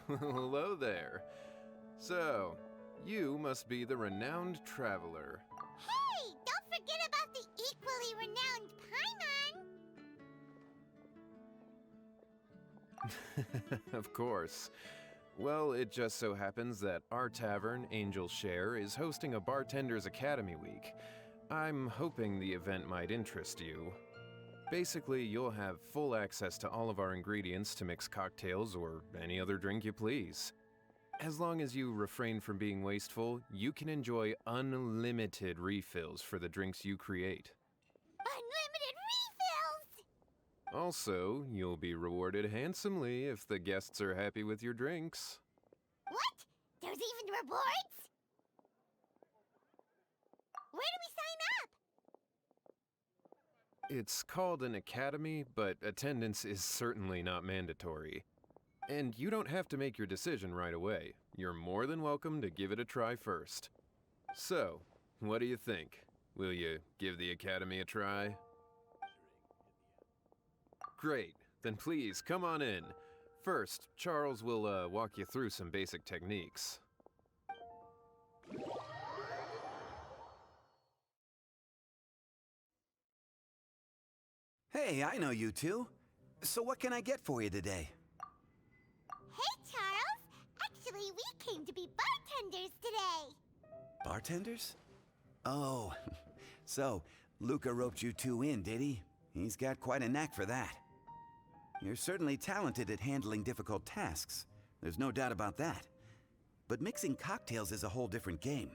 Hello there. So, you must be the renowned traveler. Hey, don't forget about the equally renowned Paimon! Of course. Well, it just so happens that our tavern, Angel Share, is hosting a Bartender's Academy week. I'm hoping the event might interest you. Basically, you'll have full access to all of our ingredients to mix cocktails or any other drink you please. As long as you refrain from being wasteful, you can enjoy unlimited refills for the drinks you create. Unlimited refills! Also, you'll be rewarded handsomely if the guests are happy with your drinks. What? There's even rewards? Where do we sign up? It's called an academy, but attendance is certainly not mandatory. And you don't have to make your decision right away. You're more than welcome to give it a try first. So, what do you think? Will you give the academy a try? Great. Then please, come on in. First, Charles will walk you through some basic techniques. Hey, I know you two. So what can I get for you today? Hey, Charles! Actually, we came to be bartenders today! Bartenders? Oh, so Luca roped you two in, did he? He's got quite a knack for that. You're certainly talented at handling difficult tasks. There's no doubt about that. But mixing cocktails is a whole different game.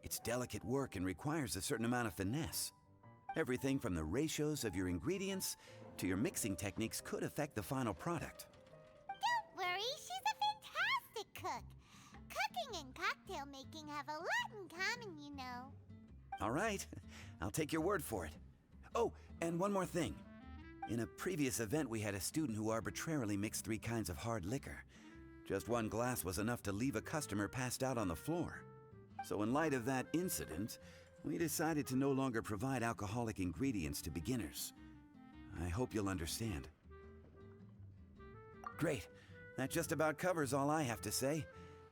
It's delicate work and requires a certain amount of finesse. Everything from the ratios of your ingredients to your mixing techniques could affect the final product. Don't worry, she's a fantastic cook. Cooking and cocktail making have a lot in common, you know. All right, I'll take your word for it. Oh, and one more thing. In a previous event, we had a student who arbitrarily mixed 3 kinds of hard liquor. Just one glass was enough to leave a customer passed out on the floor. So in light of that incident, we decided to no longer provide alcoholic ingredients to beginners. I hope you'll understand. Great. That just about covers all I have to say.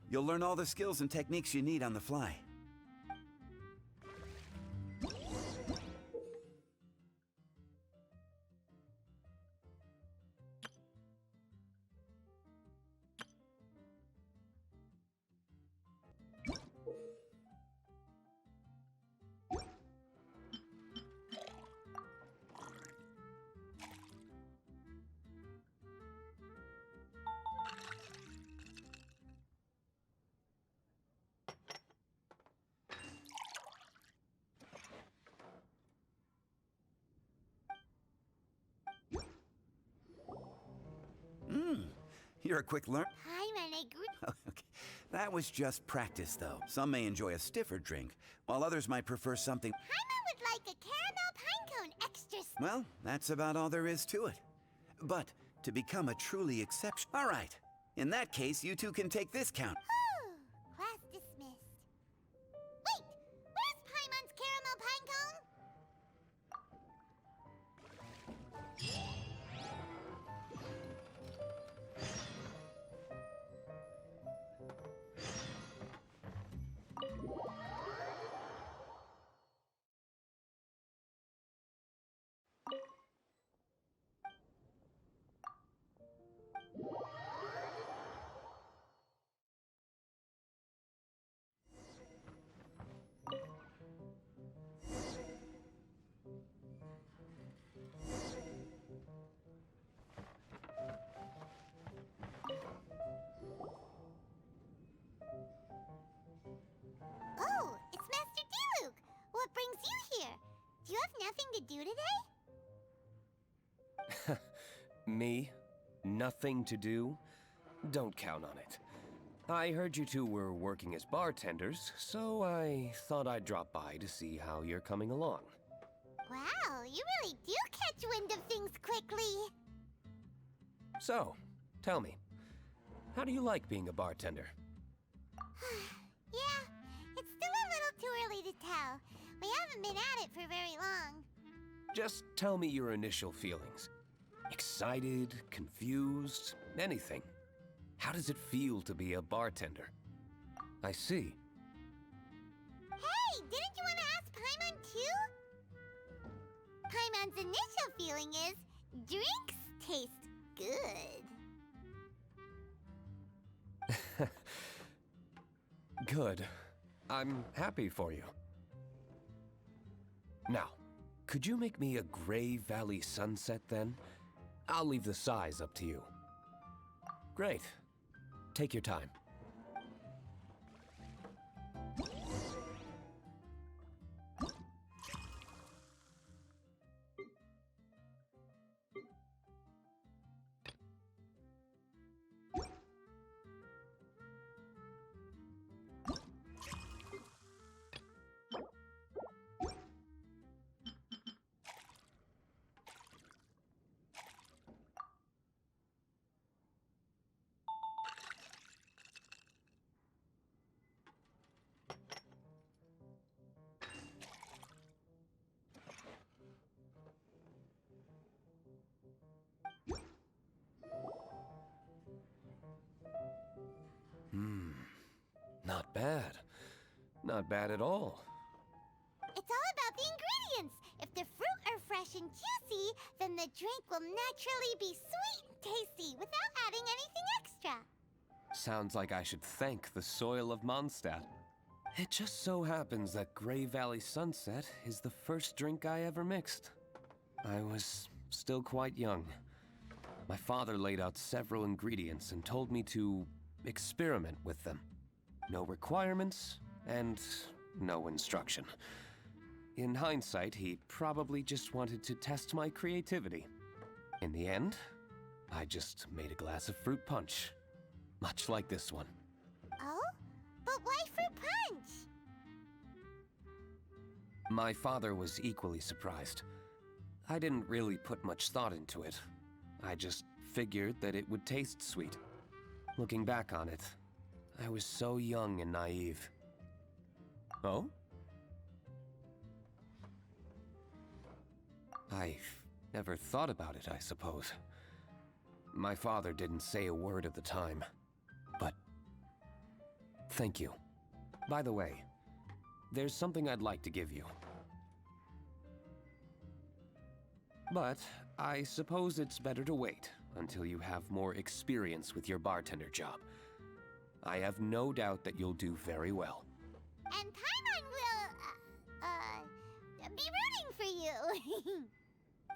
You'll learn all the skills and techniques you need on the fly. You're a quick learner. Paimon, I agree. Okay. That was just practice, though. Some may enjoy a stiffer drink, while others might prefer something... Paimon would like a caramel pine cone extra... Well, that's about all there is to it. But to become a truly exceptional... All right. In that case, you two can take this count. Whew. Class dismissed. Wait! Where's Paimon's caramel pine cone? Oh, it's Master Diluc. What brings you here? Do you have nothing to do today? Me? Nothing to do? Don't count on it. I heard you two were working as bartenders, so I thought I'd drop by to see how you're coming along. Wow, you really do catch wind of things quickly. So, tell me, how do you like being a bartender? Yeah, it's still a little too early to tell. We haven't been at it for very long. Just tell me your initial feelings. Excited, confused, anything. How does it feel to be a bartender? I see. Hey, didn't you want to ask Paimon too? Paimon's initial feeling is drinks taste good. Good. I'm happy for you. Now, could you make me a Gray Valley Sunset then? I'll leave the size up to you. Great. Take your time. Not bad. Not bad at all. It's all about the ingredients. If the fruit are fresh and juicy, then the drink will naturally be sweet and tasty without adding anything extra. Sounds like I should thank the soil of Mondstadt. It just so happens that Gray Valley Sunset is the first drink I ever mixed. I was still quite young. My father laid out several ingredients and told me to experiment with them. No requirements, and no instruction. In hindsight, he probably just wanted to test my creativity. In the end, I just made a glass of fruit punch. Much like this one. Oh? But why fruit punch? My father was equally surprised. I didn't really put much thought into it. I just figured that it would taste sweet. Looking back on it, I was so young and naive. Oh? I never thought about it, I suppose. My father didn't say a word at the time, but thank you. By the way, there's something I'd like to give you. But I suppose it's better to wait until you have more experience with your bartender job. I have no doubt that you'll do very well. And Paimon will, be rooting for you.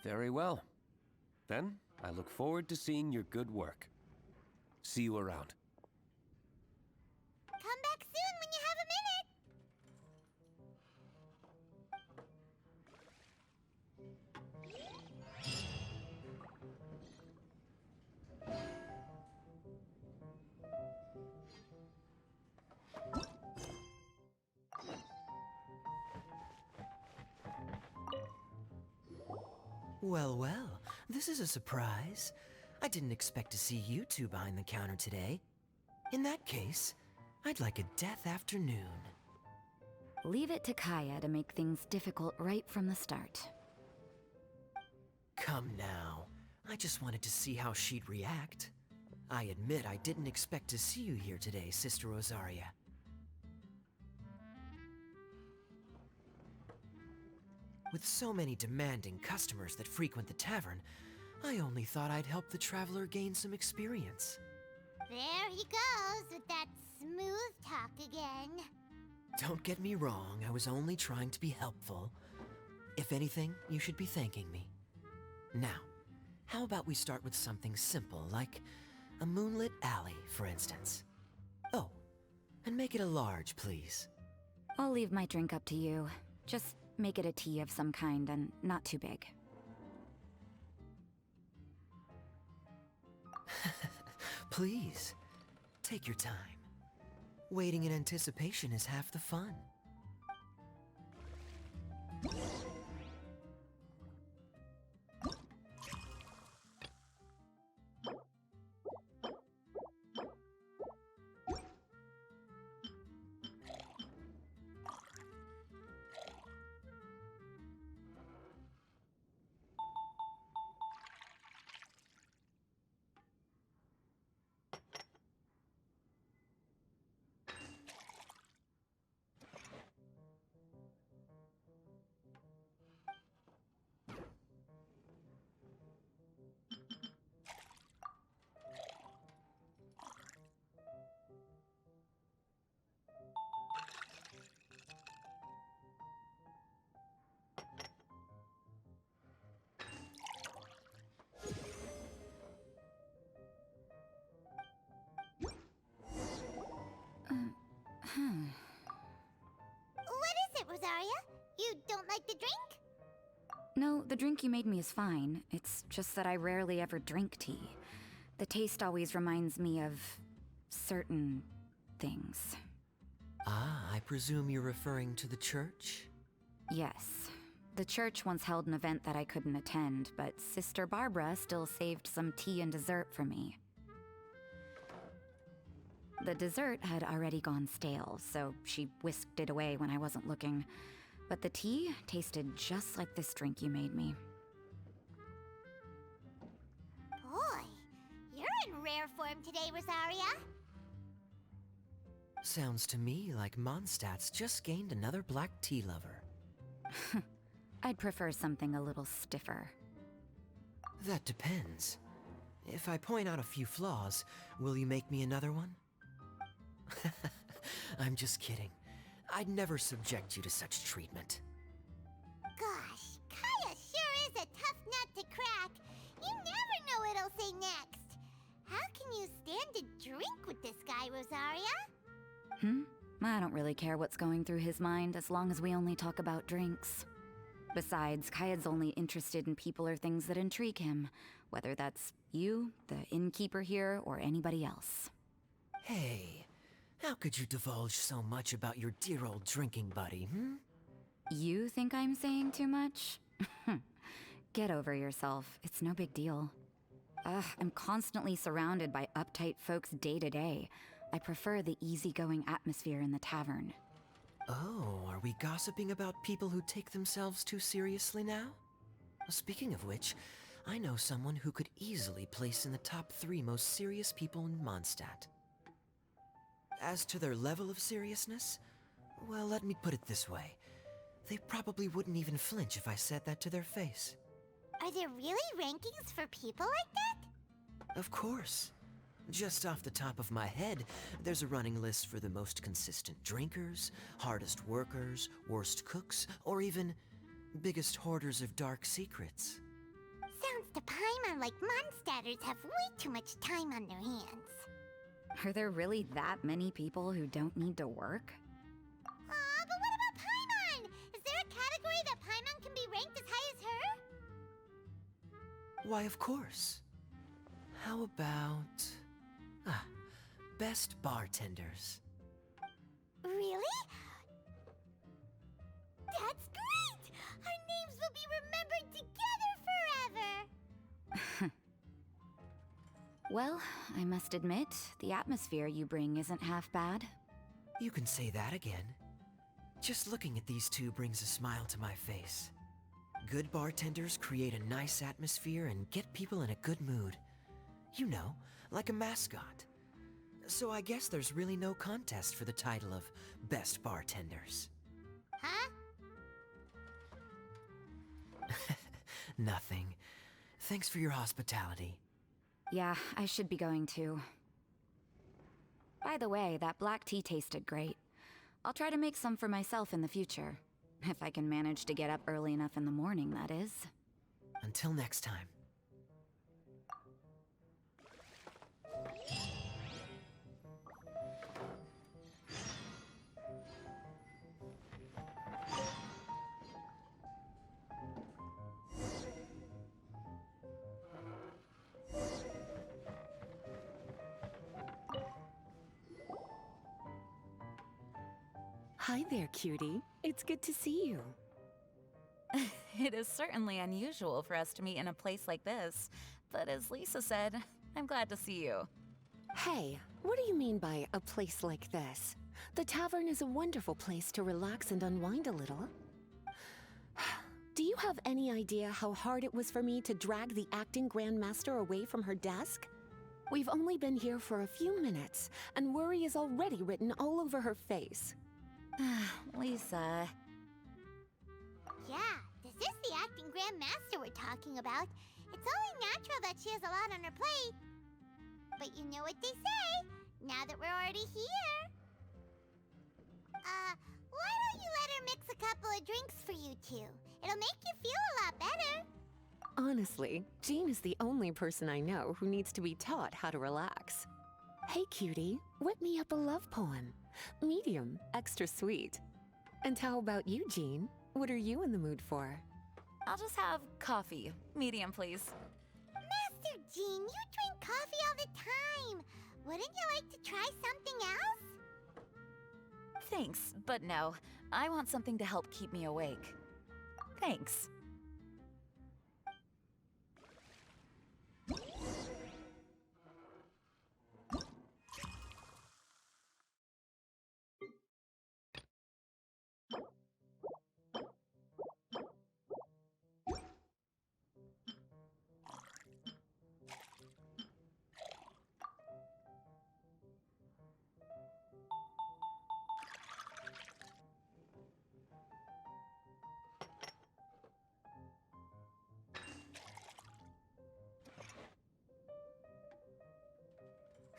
Very well. Then, I look forward to seeing your good work. See you around. Come back soon when you have a minute. Well, well, this is a surprise. I didn't expect to see you two behind the counter today. In that case, I'd like a death afternoon. Leave it to Kaya to make things difficult right from the start. Come now. I just wanted to see how she'd react. I admit I didn't expect to see you here today, Sister Rosaria. With so many demanding customers that frequent the tavern, I only thought I'd help the traveler gain some experience. There he goes with that smooth talk again. Don't get me wrong, I was only trying to be helpful. If anything, you should be thanking me. Now, how about we start with something simple, like a moonlit alley, for instance? Oh, and make it a large, please. I'll leave my drink up to you. Just make it a tea of some kind and not too big. Please, take your time. Waiting in anticipation is half the fun. What is it, Rosaria? You don't like the drink? No, the drink you made me is fine. It's just that I rarely ever drink tea. The taste always reminds me of certain things. Ah, I presume you're referring to the church? Yes. The church once held an event that I couldn't attend, but Sister Barbara still saved some tea and dessert for me. The dessert had already gone stale, so she whisked it away when I wasn't looking. But the tea tasted just like this drink you made me. Boy, you're in rare form today, Rosaria. Sounds to me like Mondstadt's just gained another black tea lover. I'd prefer something a little stiffer. That depends. If I point out a few flaws, will you make me another one? I'm just kidding. I'd never subject you to such treatment. Gosh, Kaya sure is a tough nut to crack. You never know what he'll say next. How can you stand to drink with this guy, Rosaria? I don't really care what's going through his mind as long as we only talk about drinks. Besides, Kayad's only interested in people or things that intrigue him, whether that's you, the innkeeper here, or anybody else. Hey, how could you divulge so much about your dear old drinking buddy, You think I'm saying too much? Get over yourself. It's no big deal. I'm constantly surrounded by uptight folks day to day. I prefer the easygoing atmosphere in the tavern. Oh, are we gossiping about people who take themselves too seriously now? Speaking of which, I know someone who could easily place in the top 3 most serious people in Mondstadt. As to their level of seriousness, well, let me put it this way. They probably wouldn't even flinch if I said that to their face. Are there really rankings for people like that? Of course. Just off the top of my head, there's a running list for the most consistent drinkers, hardest workers, worst cooks, or even biggest hoarders of dark secrets. Sounds to Paimon like Mondstadters have way too much time on their hands. Are there really that many people who don't need to work? Aw, but what about Paimon? Is there a category that Paimon can be ranked as high as her? Why, of course. How about... best bartenders. Really? That's great! Our names will be remembered together forever! Well, I must admit, the atmosphere you bring isn't half bad. You can say that again. Just looking at these two brings a smile to my face. Good bartenders create a nice atmosphere and get people in a good mood. You know, like a mascot. So I guess there's really no contest for the title of Best Bartenders. Huh? Nothing. Thanks for your hospitality. Yeah, I should be going too. By the way, that black tea tasted great. I'll try to make some for myself in the future. If I can manage to get up early enough in the morning, that is. Until next time. Hi there, cutie. It's good to see you. It is certainly unusual for us to meet in a place like this, but as Lisa said, I'm glad to see you. Hey, what do you mean by a place like this? The tavern is a wonderful place to relax and unwind a little. Do you have any idea how hard it was for me to drag the acting Grandmaster away from her desk? We've only been here for a few minutes, and worry is already written all over her face. Lisa. Yeah, this is the acting Grandmaster we're talking about. It's only natural that she has a lot on her plate. But you know what they say, now that we're already here. Why don't you let her mix a couple of drinks for you two? It'll make you feel a lot better. Honestly, Jean is the only person I know who needs to be taught how to relax. Hey, cutie, whip me up a love poem. Medium, extra sweet. And how about you, Jean? What are you in the mood for? I'll just have coffee. Medium, please. Master Jean, you drink coffee all the time. Wouldn't you like to try something else? Thanks, but no. I want something to help keep me awake. Thanks.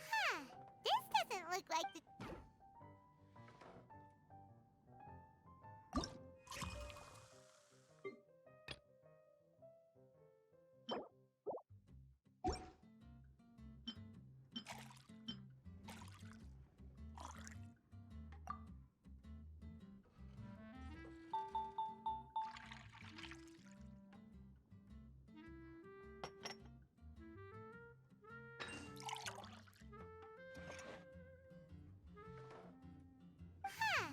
Huh. This doesn't look like the... Huh.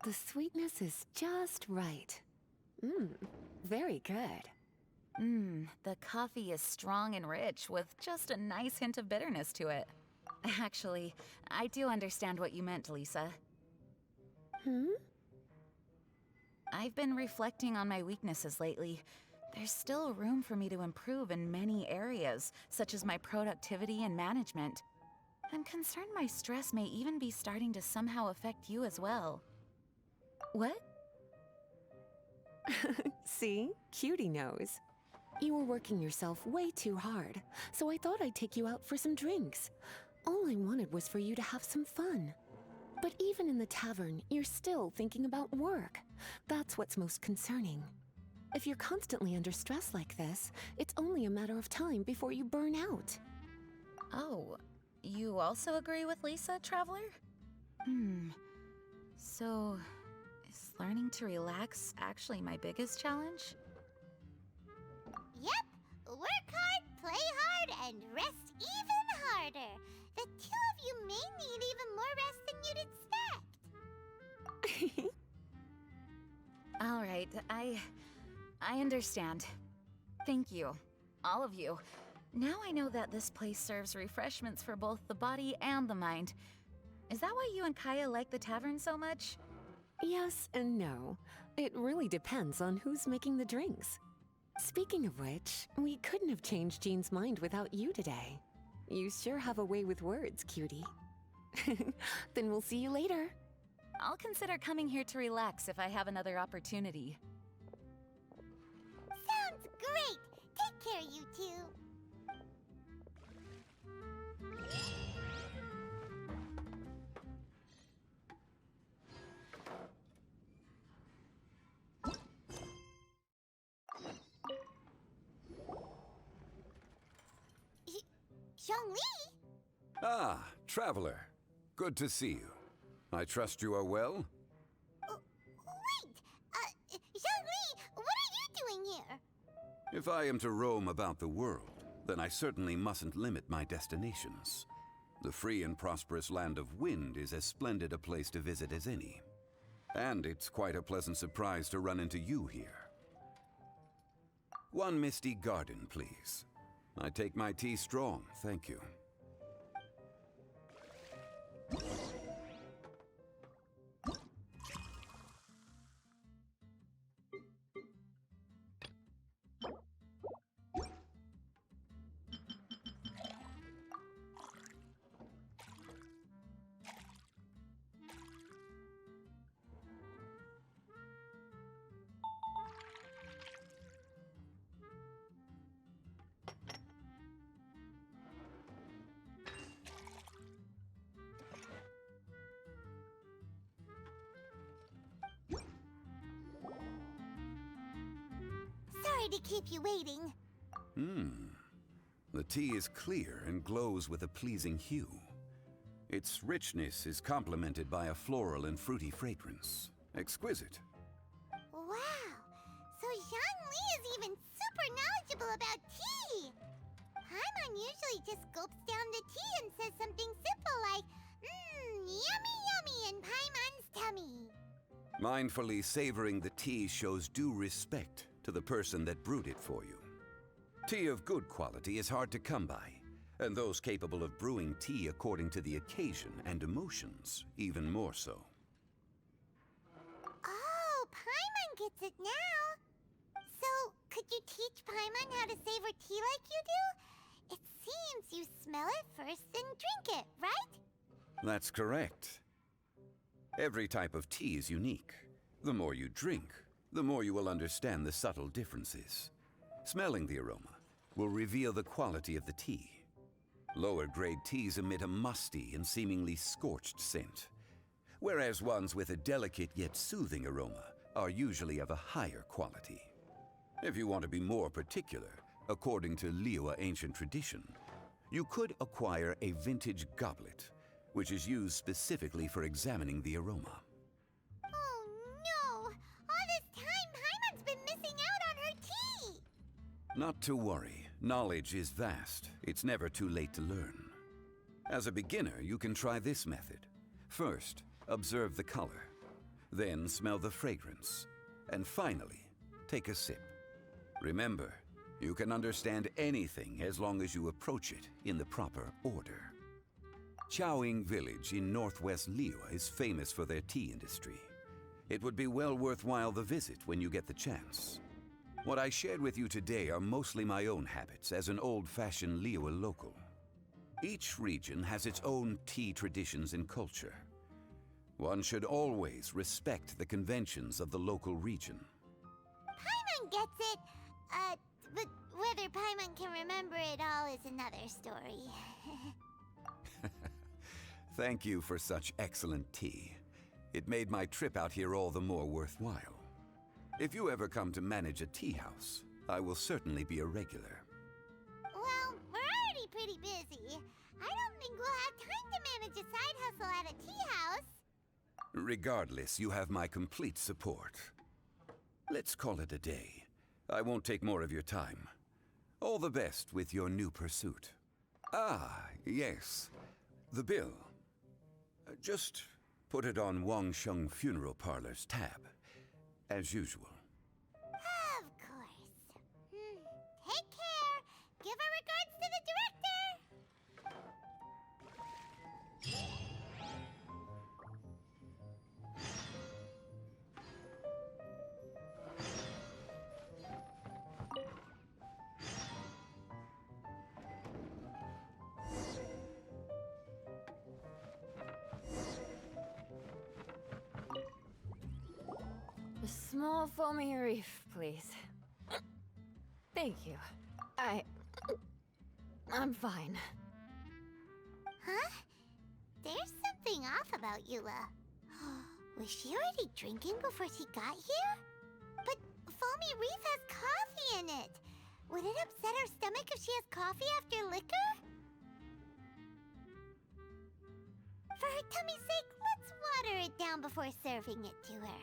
The sweetness is just right. Very good. The coffee is strong and rich with just a nice hint of bitterness to it. Actually, I do understand what you meant, Lisa. I've been reflecting on my weaknesses lately. There's still room for me to improve in many areas, such as my productivity and management. I'm concerned my stress may even be starting to somehow affect you as well. What? See? Cutie knows. You were working yourself way too hard, so I thought I'd take you out for some drinks. All I wanted was for you to have some fun. But even in the tavern, you're still thinking about work. That's what's most concerning. If you're constantly under stress like this, it's only a matter of time before you burn out. Oh, you also agree with Lisa, Traveler? So, is learning to relax actually my biggest challenge? Yep. Work hard, play hard, and rest even harder. The two of you may need even more rest than you'd expect. All right, I understand. Thank you, all of you. Now I know that this place serves refreshments for both the body and the mind. Is that why you and Kaya like the tavern so much? Yes and no. It really depends on who's making the drinks. Speaking of which, we couldn't have changed Jean's mind without you today. You sure have a way with words, cutie. Then we'll see you later. I'll consider coming here to relax if I have another opportunity. Sounds great. Take care, you two. Zhongli? Ah, Traveler. Good to see you. I trust you are well? Wait! Zhongli, what are you doing here? If I am to roam about the world, then I certainly mustn't limit my destinations. The free and prosperous land of Wind is as splendid a place to visit as any. And it's quite a pleasant surprise to run into you here. One Misty Garden, please. I take my tea strong, thank you. Sorry to keep you waiting. The tea is clear and glows with a pleasing hue. Its richness is complemented by a floral and fruity fragrance. Exquisite. Wow, so Zhang Li is even super knowledgeable about tea. Paimon usually just gulps down the tea and says something simple like, yummy yummy in Paimon's tummy. Mindfully savoring the tea shows due respect to the person that brewed it for you. Tea of good quality is hard to come by, and those capable of brewing tea according to the occasion and emotions, even more so. Oh, Paimon gets it now. So, could you teach Paimon how to savor tea like you do? It seems you smell it first and drink it, right? That's correct. Every type of tea is unique. The more you drink, the more you will understand the subtle differences. Smelling the aroma will reveal the quality of the tea. Lower grade teas emit a musty and seemingly scorched scent, whereas ones with a delicate yet soothing aroma are usually of a higher quality. If you want to be more particular, according to Liyue ancient tradition, you could acquire a vintage goblet, which is used specifically for examining the aroma. Oh no! All this time, Paimon's been missing out on her tea! Not to worry. Knowledge is vast. It's never too late to learn. As a beginner, you can try this method. First, observe the color. Then smell the fragrance. And finally, take a sip. Remember, you can understand anything as long as you approach it in the proper order. Chaoying Village in northwest Liyue is famous for their tea industry. It would be well worthwhile the visit when you get the chance. What I shared with you today are mostly my own habits as an old-fashioned Liyue local. Each region has its own tea traditions and culture. One should always respect the conventions of the local region. Paimon gets it, but whether Paimon can remember it all is another story. Thank you for such excellent tea. It made my trip out here all the more worthwhile. If you ever come to manage a tea house, I will certainly be a regular. Well, we're already pretty busy. I don't think we'll have time to manage a side hustle at a tea house. Regardless, you have my complete support. Let's call it a day. I won't take more of your time. All the best with your new pursuit. Ah, yes. The bill. Just put it on Wangsheng Funeral Parlor's tab. As usual. Of course. Take care. Give our regards to the director. A small foamy reef, please. Thank you. I'm fine. Huh? There's something off about Eula. Was she already drinking before she got here? But foamy reef has coffee in it. Would it upset her stomach if she has coffee after liquor? For her tummy's sake, let's water it down before serving it to her.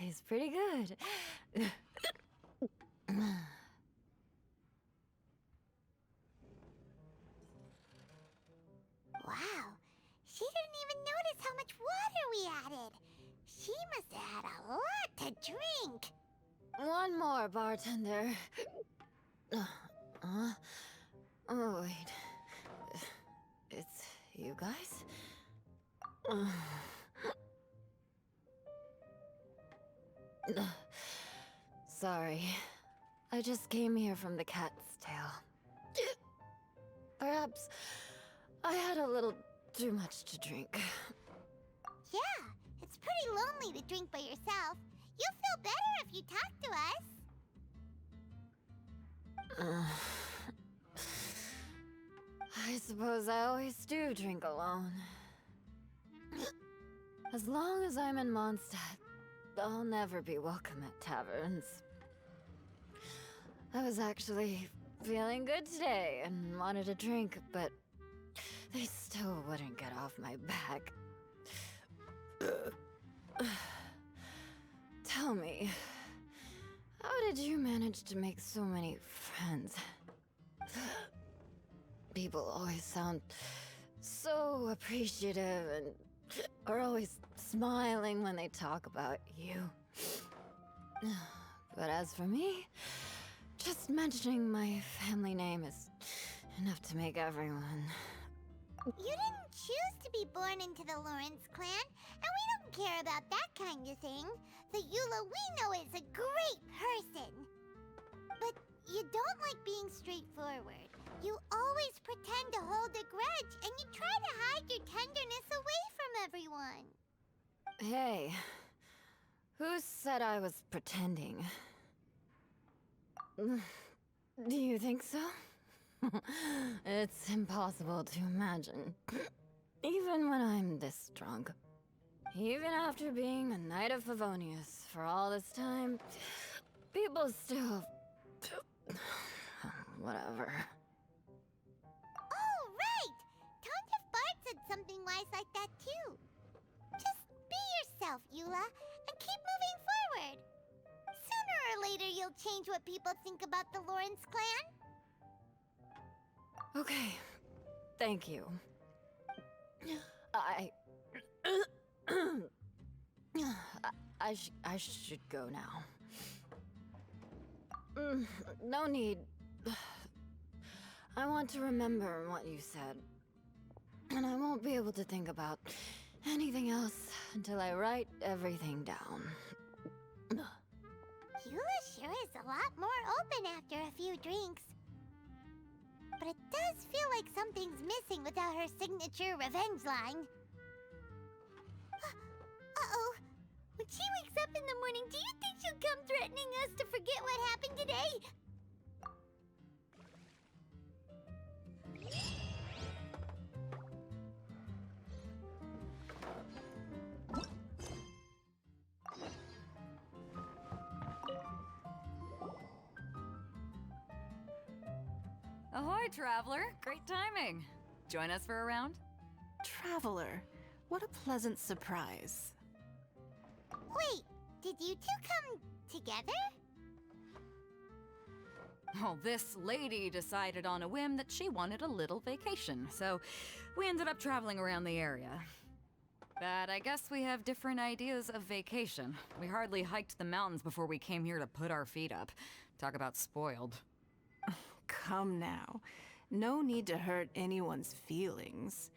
tastes pretty good. Wow, she didn't even notice how much water we added. She must have had a lot to drink. One more, bartender. Oh, wait. It's you guys? Sorry. I just came here from the Cat's Tail. Perhaps I had a little too much to drink. Yeah, it's pretty lonely to drink by yourself. You'll feel better if you talk to us. I suppose I always do drink alone. As long as I'm in Mondstadt, I'll never be welcome at taverns. I was actually feeling good today and wanted a drink, but they still wouldn't get off my back. Tell me, how did you manage to make so many friends? People always sound so appreciative and are always smiling when they talk about you. But as for me, just mentioning my family name is enough to make everyone. You didn't choose to be born into the Lawrence clan, and we don't care about that kind of thing. The Eula we know is a great person. But you don't like being straightforward. You always pretend to hold a grudge, and you try to hide your tenderness away from everyone. Hey, who said I was pretending? Do you think so? It's impossible to imagine. Even when I'm this drunk. Even after being a Knight of Favonius for all this time, people still... whatever. Oh, right! Tontif Bard said something wise like that too. Just be yourself, Eula, and keep moving forward. Sooner or later, you'll change what people think about the Lawrence clan. Okay, thank you. I should go now. No need. I want to remember what you said. And I won't be able to think about anything else until I write everything down. Eula sure is a lot more open after a few drinks. But it does feel like something's missing without her signature revenge line. Uh-oh. When she wakes up in the morning, do you think she'll come threatening us to forget what happened today? Ahoy, Traveler! Great timing. Join us for a round? Traveler, what a pleasant surprise. Wait, did you two come together? Well, this lady decided on a whim that she wanted a little vacation, so we ended up traveling around the area. But I guess we have different ideas of vacation. We hardly hiked the mountains before we came here to put our feet up. Talk about spoiled. Come now. No need to hurt anyone's feelings.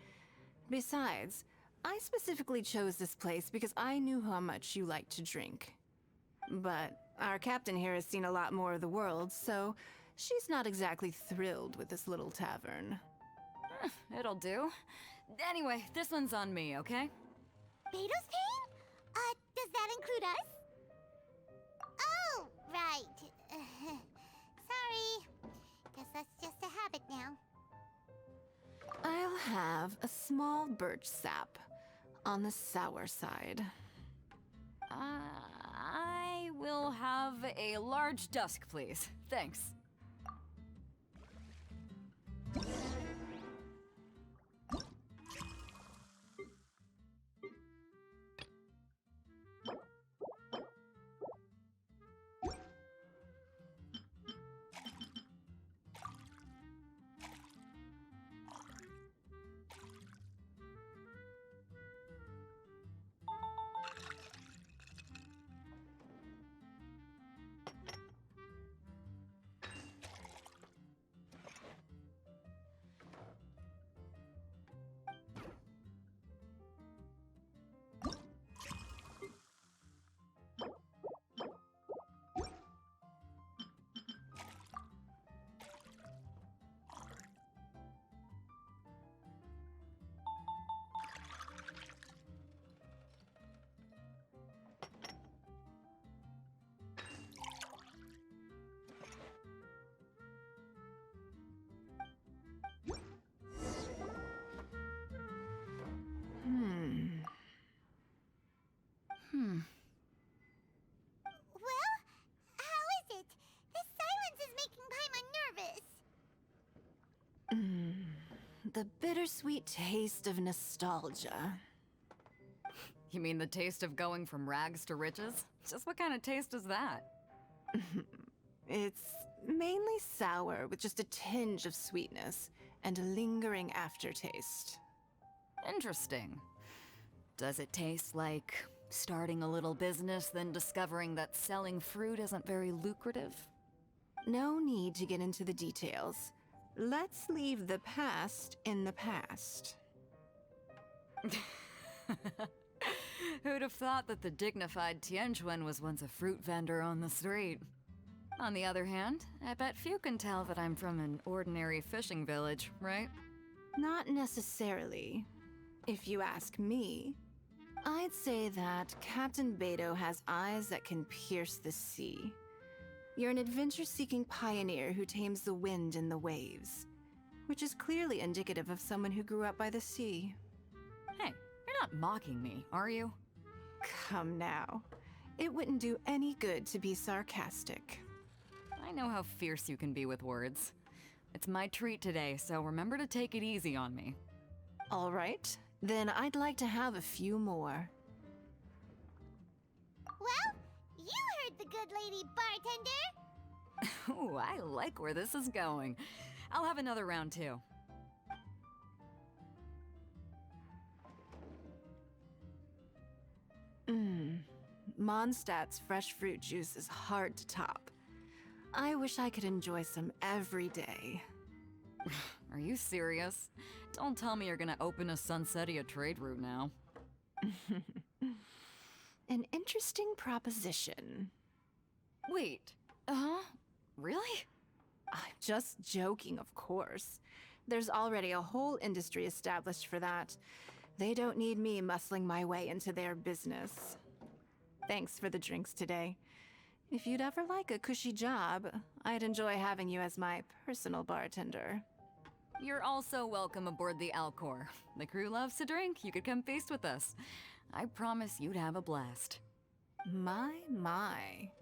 Besides, I specifically chose this place because I knew how much you like to drink. But our captain here has seen a lot more of the world, so she's not exactly thrilled with this little tavern. It'll do. Anyway, this one's on me, okay? Beto's paying? Does that include us? Oh, right. Sorry. Guess that's just a habit now. I'll have a small birch sap on the sour side. I will have a large dusk, please. Thanks. The bittersweet taste of nostalgia. You mean the taste of going from rags to riches? Just what kind of taste is that? It's mainly sour with just a tinge of sweetness and a lingering aftertaste. Interesting. Does it taste like starting a little business, then discovering that selling fruit isn't very lucrative? No need to get into the details. Let's leave the past in the past. Who'd have thought that the dignified Tianquan was once a fruit vendor on the street? On the other hand, I bet few can tell that I'm from an ordinary fishing village, right? Not necessarily. If you ask me, I'd say that Captain Beidou has eyes that can pierce the sea. You're an adventure-seeking pioneer who tames the wind and the waves, which is clearly indicative of someone who grew up by the sea. Hey, you're not mocking me, are you? Come now. It wouldn't do any good to be sarcastic. I know how fierce you can be with words. It's my treat today, so remember to take it easy on me. All right, then I'd like to have a few more. Well, you heard the good lady bartender. Ooh, I like where this is going. I'll have another round too. Mondstadt's fresh fruit juice is hard to top. I wish I could enjoy some every day. Are you serious? Don't tell me you're gonna open a Sunsetia trade route now. An interesting proposition. Wait, really? I'm just joking, of course. There's already a whole industry established for that. They don't need me muscling my way into their business. Thanks for the drinks today. If you'd ever like a cushy job, I'd enjoy having you as my personal bartender. You're also welcome aboard the Alcor. The crew loves to drink. You could come feast with us. I promise you'd have a blast. My.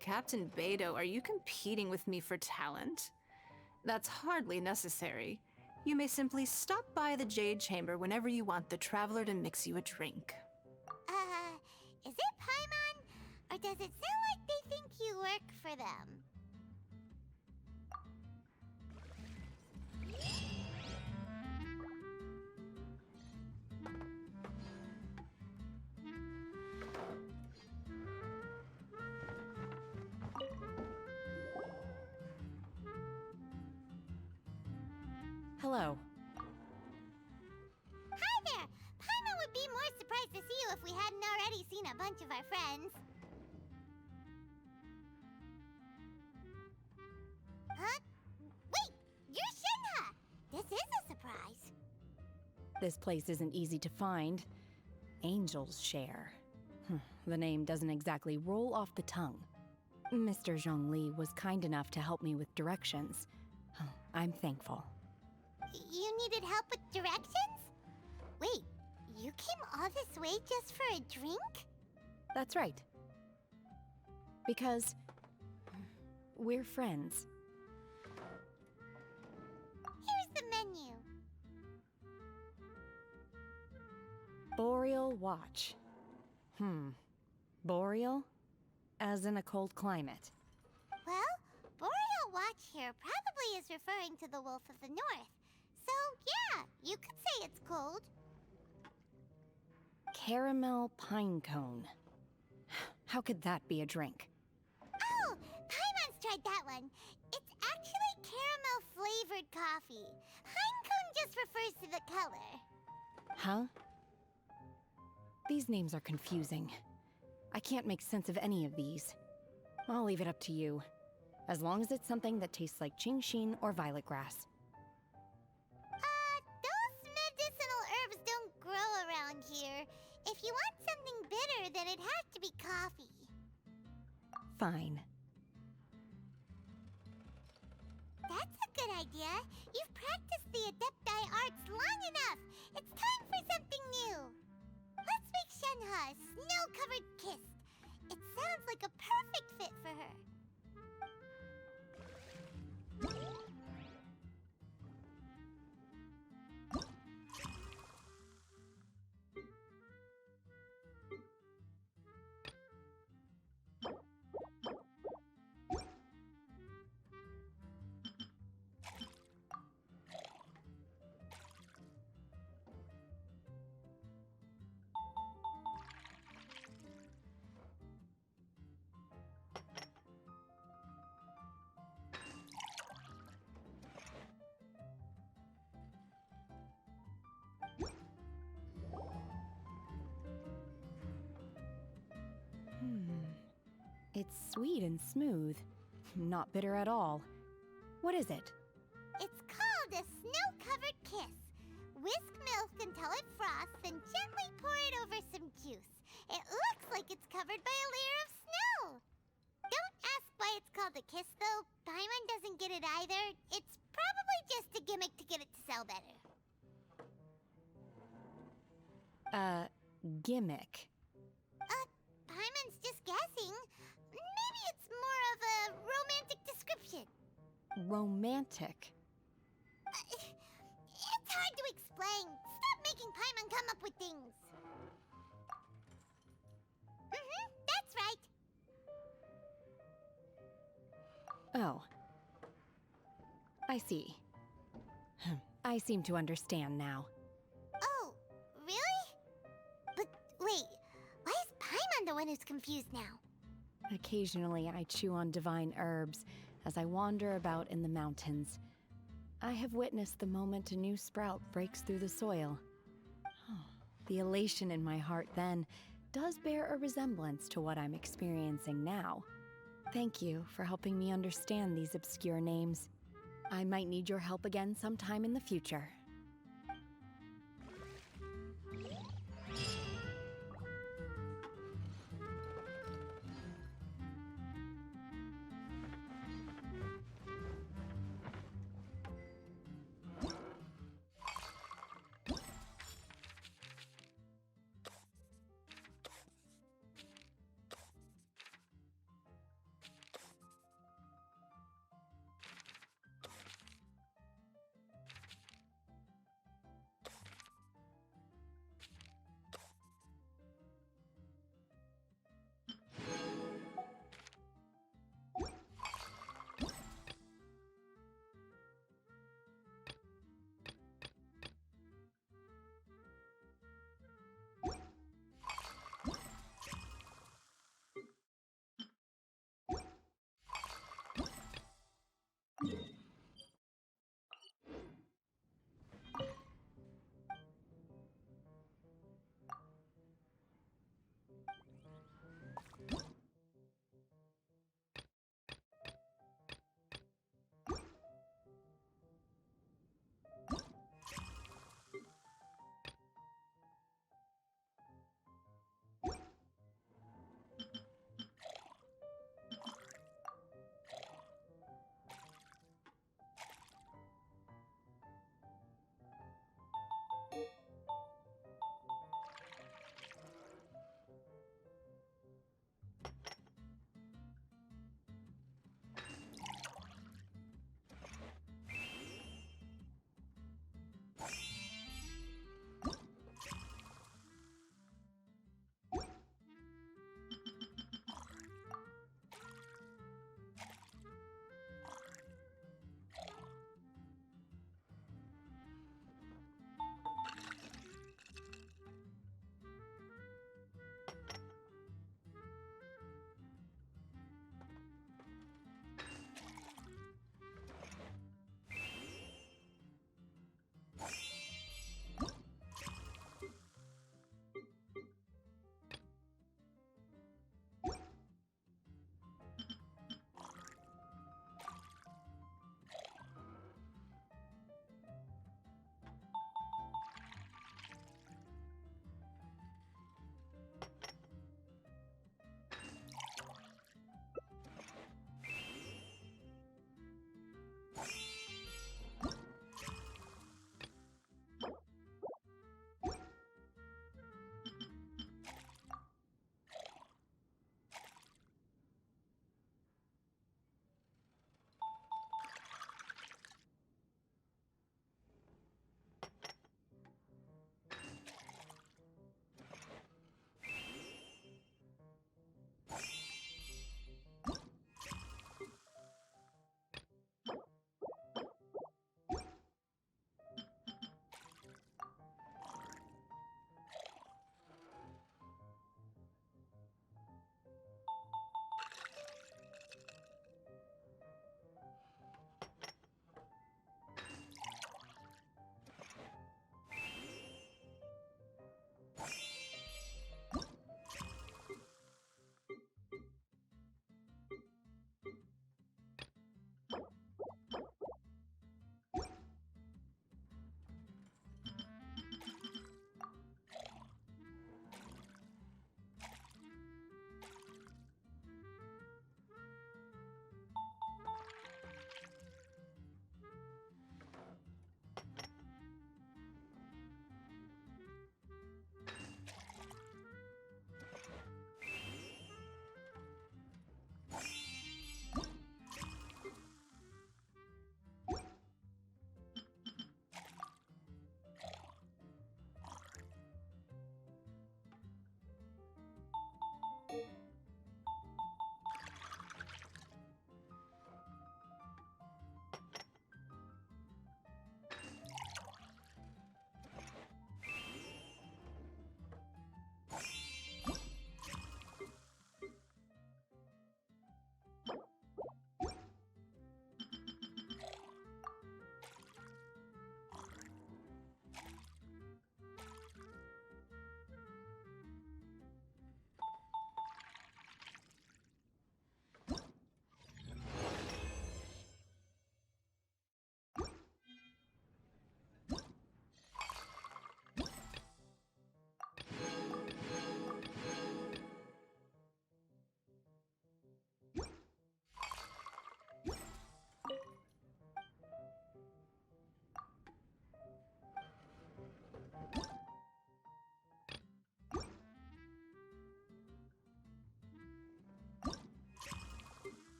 Captain Beidou, are you competing with me for talent? That's hardly necessary. You may simply stop by the Jade Chamber whenever you want the Traveler to mix you a drink. Is it Paimon? Or does it sound like they think you work for them? Hello. Hi there! Paimon would be more surprised to see you if we hadn't already seen a bunch of our friends. Huh? Wait! You're Shenhe! This is a surprise. This place isn't easy to find. Angel's Share. The name doesn't exactly roll off the tongue. Mr. Zhongli was kind enough to help me with directions. I'm thankful. You needed help with directions? Wait, you came all this way just for a drink? That's right. Because we're friends. Here's the menu. Boreal Watch. Boreal? As in a cold climate. Well, Boreal Watch here probably is referring to the Wolf of the North. So, yeah, you could say it's cold. Caramel Pine Cone. How could that be a drink? Oh, Paimon's tried that one. It's actually caramel-flavored coffee. Pine cone just refers to the color. Huh? These names are confusing. I can't make sense of any of these. I'll leave it up to you. As long as it's something that tastes like Qingxin or violet grass. Those medicinal herbs don't grow around here. If you want something bitter, then it has to be coffee. Fine. That's a good idea. You've practiced the Adepti arts long enough. It's time for something new. Let's make Shenhe a snow-covered kiss. It sounds like a perfect fit for her. It's sweet and smooth. Not bitter at all. What is it? It's called a snow-covered kiss. Whisk milk until it froths, then gently pour it over some juice. It looks like it's covered by a layer of snow. Don't ask why it's called a kiss, though. Paimon doesn't get it either. It's probably just a gimmick to get it to sell better. Gimmick. Paimon's just guessing. Maybe it's more of a romantic description. Romantic. It's hard to explain. Stop making Paimon come up with things. That's right. Oh. I see. I seem to understand now. Oh, really? But wait, why is Paimon the one who's confused now? Occasionally, I chew on divine herbs as I wander about in the mountains. I have witnessed the moment a new sprout breaks through the soil. The elation in my heart then does bear a resemblance to what I'm experiencing now. Thank you for helping me understand these obscure names. I might need your help again sometime in the future.